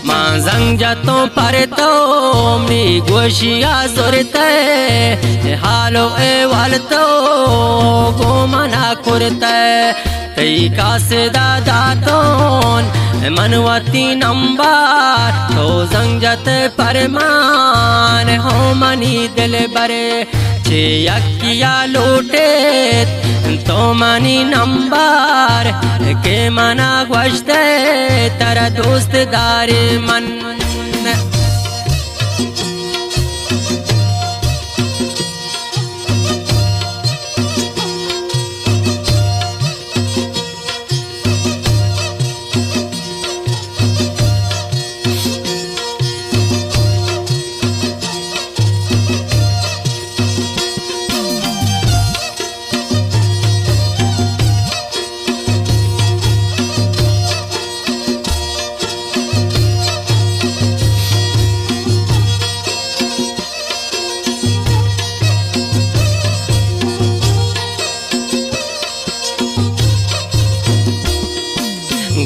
मांजंग जतो पर तो मनी गोशिया जोरते हालो ए वालतो गो मना करते तई कासे दादा तोन मनवती नंबर तो जंग जत परमान हो मनी दिल बरे चे यकिया लूटे तो मनी नंबर के मना गोश्ते तेरा दोस्त दारे मन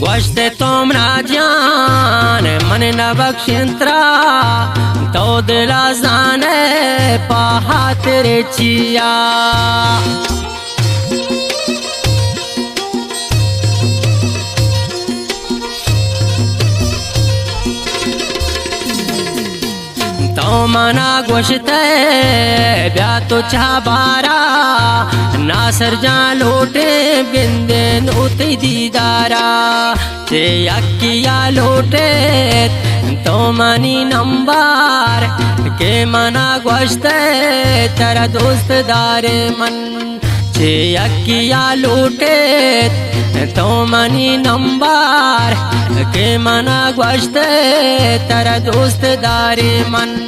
गोश्ते तोमरा जान मन न बख्शंत्रा तो दिला जाने पहा तेरे चिया तो मना गोश्ते ब्या तो चाबारा नासर जा लोटे बिंदे नोते दीदारा चे यकिया लोटे तो मनी नंबर के मना गोश्ते तेरा दोस्त दारे मन चे यकिया लोटे तो मनी नंबर के मना गोश्ते तेरा दोस्त दारे मन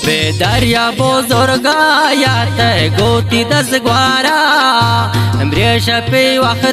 बेदरिया बुजुर्गा यात गोती दस ग्वारा ब्रेश पे वक्त